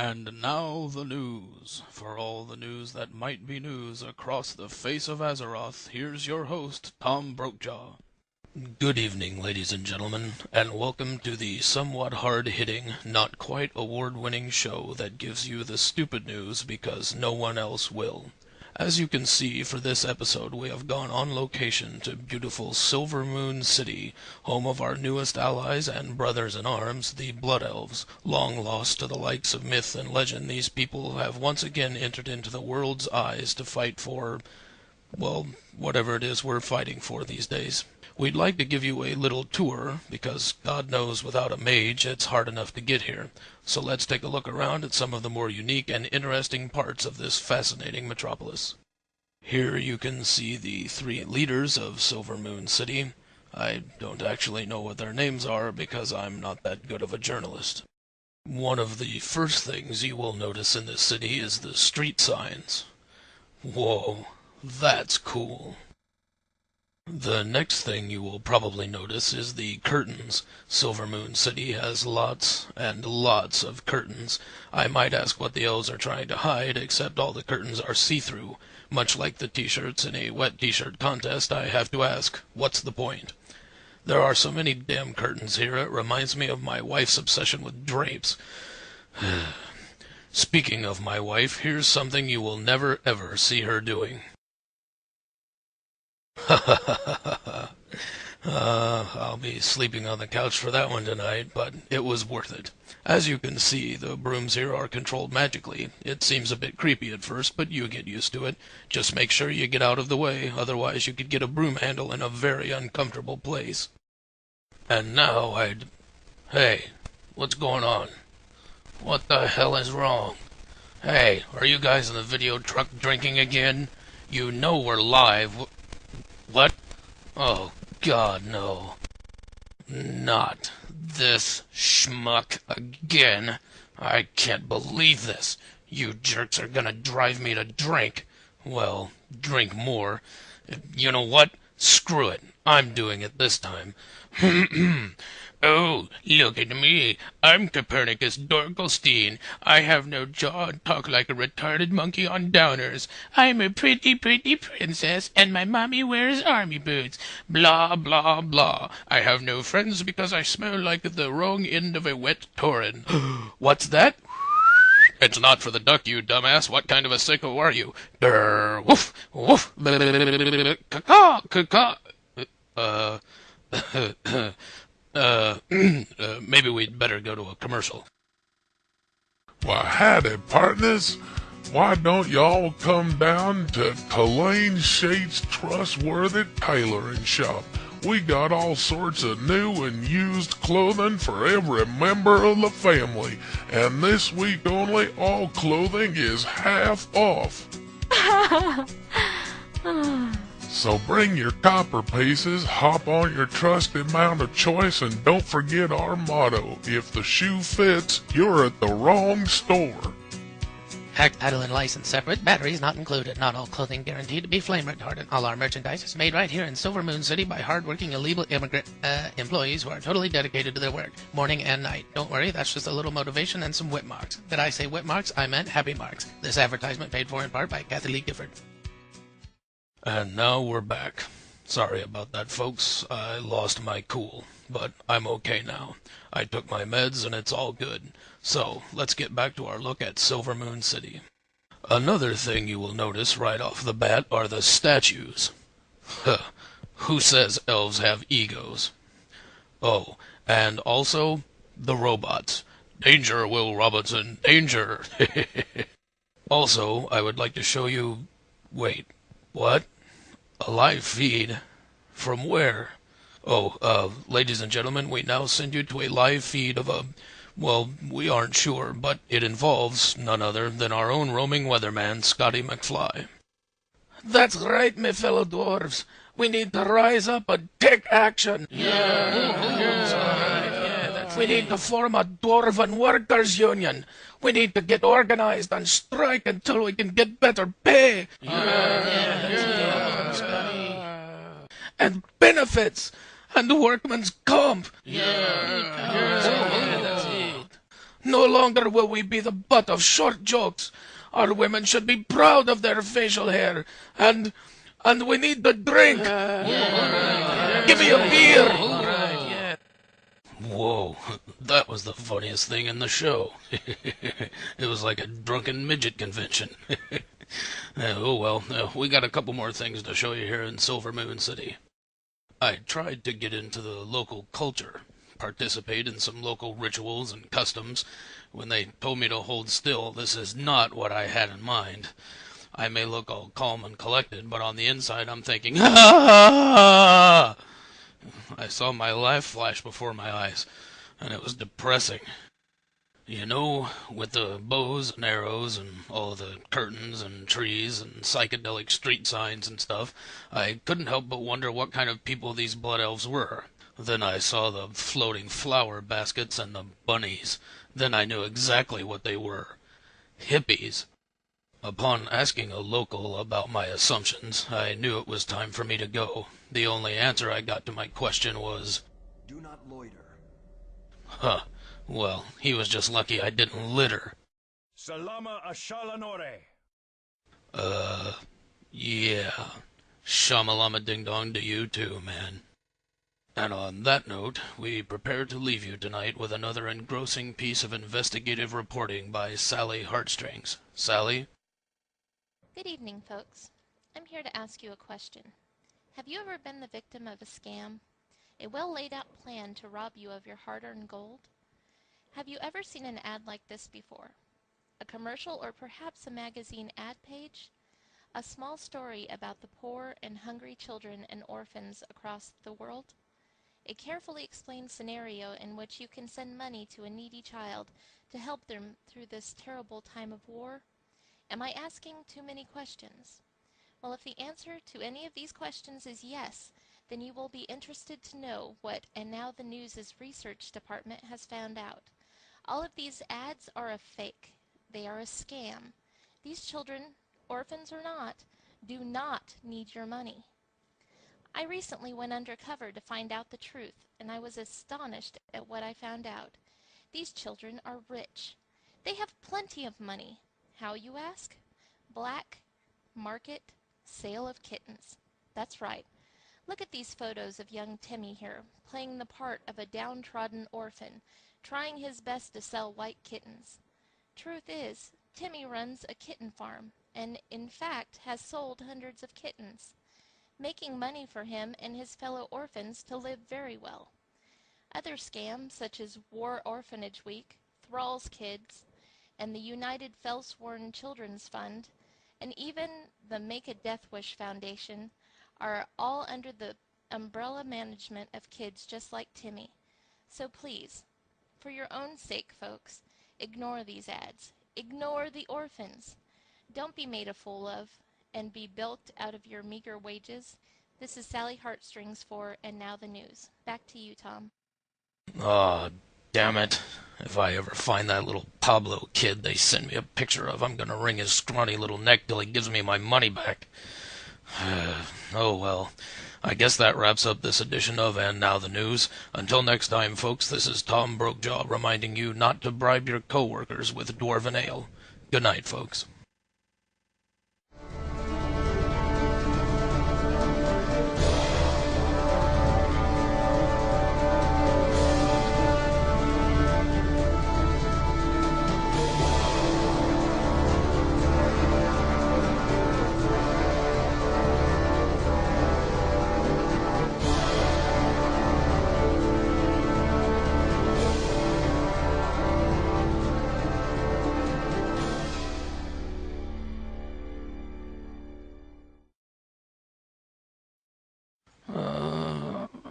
And now the news. For all the news that might be news across the face of Azeroth, here's your host, Tom Brokejaw. Good evening, ladies and gentlemen, and welcome to the somewhat hard-hitting, not quite award-winning show that gives you the stupid news because no one else will. As you can see, for this episode we have gone on location to beautiful Silvermoon City, home of our newest allies and brothers-in-arms, the Blood Elves. Long lost to the likes of myth and legend, these people have once again entered into the world's eyes to fight for, well, whatever it is we're fighting for these days. We'd like to give you a little tour, because God knows without a mage it's hard enough to get here. So let's take a look around at some of the more unique and interesting parts of this fascinating metropolis. Here you can see the three leaders of Silvermoon City. I don't actually know what their names are because I'm not that good of a journalist. One of the first things you will notice in this city is the street signs. Whoa, that's cool. The next thing you will probably notice is the curtains. Silvermoon City has lots and lots of curtains. I might ask what the elves are trying to hide, except all the curtains are see-through. Much like the t-shirts in a wet t-shirt contest, I have to ask, what's the point? There are so many damn curtains here, it reminds me of my wife's obsession with drapes. Speaking of my wife, here's something you will never ever see her doing. I'll be sleeping on the couch for that one tonight, but it was worth it. As you can see, the brooms here are controlled magically. It seems a bit creepy at first, but you get used to it. Just make sure you get out of the way, otherwise you could get a broom handle in a very uncomfortable place. And now Hey, what's going on? What the hell is wrong? Hey, are you guys in the video truck drinking again? You know we're live. What? Oh, God, no. Not this schmuck again. I can't believe this. You jerks are gonna drive me to drink. Well, drink more. You know what? Screw it. I'm doing it this time. Oh, look at me. I'm Copernicus Dorkelstein. I have no jaw and talk like a retarded monkey on downers. I'm a pretty, pretty princess, and my mommy wears army boots. Blah, blah, blah. I have no friends because I smell like the wrong end of a wet tauren. What's that? It's not for the duck, you dumbass. What kind of a sicko are you? Durr, woof, woof, caw, caw. Maybe we'd better go to a commercial. Well, howdy, partners. Why don't y'all come down to Tulane Shade's trustworthy tailoring shop? We got all sorts of new and used clothing for every member of the family. And this week only, all clothing is half off. So bring your copper pieces, hop on your trusty mount of choice, and don't forget our motto: if the shoe fits, you're at the wrong store. Hack, title, and license separate. Batteries not included. Not all clothing guaranteed to be flame retardant. All our merchandise is made right here in Silvermoon City by hard-working illegal immigrant employees who are totally dedicated to their work, morning and night. Don't worry, that's just a little motivation and some whip marks. Did I say whip marks? I meant happy marks. This advertisement paid for in part by Kathy Lee Gifford. And now we're back. Sorry about that, folks. I lost my cool, but I'm okay now. I took my meds and it's all good. So, let's get back to our look at Silvermoon City. Another thing you will notice right off the bat are the statues. Who says elves have egos? Oh, and also, the robots. Danger, Will Robinson, danger! Also, I would like to show you... Wait, what? A live feed? From where? Oh, ladies and gentlemen, we now send you to a live feed of a... Well, we aren't sure, but it involves none other than our own roaming weatherman, Scotty McFly. That's right, my fellow dwarves. We need to rise up and take action. We need to form a dwarven workers' union. We need to get organized and strike until we can get better pay. And benefits. And workman's comp. No longer will we be the butt of short jokes. Our women should be proud of their facial hair, and we need the drink. Give me a beer. Whoa, that was the funniest thing in the show. It was like a drunken midget convention. Oh well, we got a couple more things to show you here in Silver Moon City. I tried to get into the local culture, participate in some local rituals and customs. When they told me to hold still, this is not what I had in mind. I may look all calm and collected, but on the inside I'm thinking, ah! I saw my life flash before my eyes, and it was depressing. You know, with the bows and arrows and all the curtains and trees and psychedelic street signs and stuff, I couldn't help but wonder what kind of people these blood elves were. Then I saw the floating flower baskets and the bunnies. Then I knew exactly what they were. Hippies. Upon asking a local about my assumptions, I knew it was time for me to go. The only answer I got to my question was, "Do not loiter." huh. Well, he was just lucky I didn't litter. Salama ashalanore. Yeah. Shamalama ding dong to you too, man. And on that note, we prepare to leave you tonight with another engrossing piece of investigative reporting by Sally Heartstrings. Sally? Good evening, folks. I'm here to ask you a question. Have you ever been the victim of a scam? A well-laid-out plan to rob you of your hard-earned gold? Have you ever seen an ad like this before? A commercial or perhaps a magazine ad page? A small story about the poor and hungry children and orphans across the world? A carefully explained scenario in which you can send money to a needy child to help them through this terrible time of war? Am I asking too many questions? Well, if the answer to any of these questions is yes, then you will be interested to know what And Now the News' research department has found out. All of these ads are a fake. They are a scam. These children, orphans or not, do not need your money. I recently went undercover to find out the truth, and I was astonished at what I found out. These children are rich. They have plenty of money. How, you ask? Black market sale of kittens. That's right. Look at these photos of young Timmy here, playing the part of a downtrodden orphan, trying his best to sell white kittens. Truth is, Timmy runs a kitten farm, and in fact has sold hundreds of kittens, making money for him and his fellow orphans to live very well. Other scams, such as War Orphanage Week, Thrall's Kids, and the United Fellsworn Children's Fund, and even the Make a Death Wish Foundation, are all under the umbrella management of kids just like Timmy. So please, for your own sake, folks, ignore these ads. Ignore the orphans. Don't be made a fool of and be bilked out of your meager wages. This is Sally Heartstrings for And Now the News. Back to you, Tom. Aw, damn it. If I ever find that little Pablo kid they send me a picture of, I'm gonna wring his scrawny little neck till he gives me my money back. Oh well, I guess that wraps up this edition of And Now the News. Until next time, folks, this is Tom Brokejaw reminding you not to bribe your coworkers with dwarven ale. Good night, folks.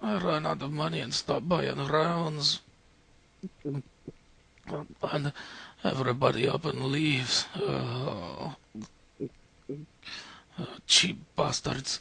I ran out of money and stopped buying rounds. And everybody up and leaves. Cheap bastards.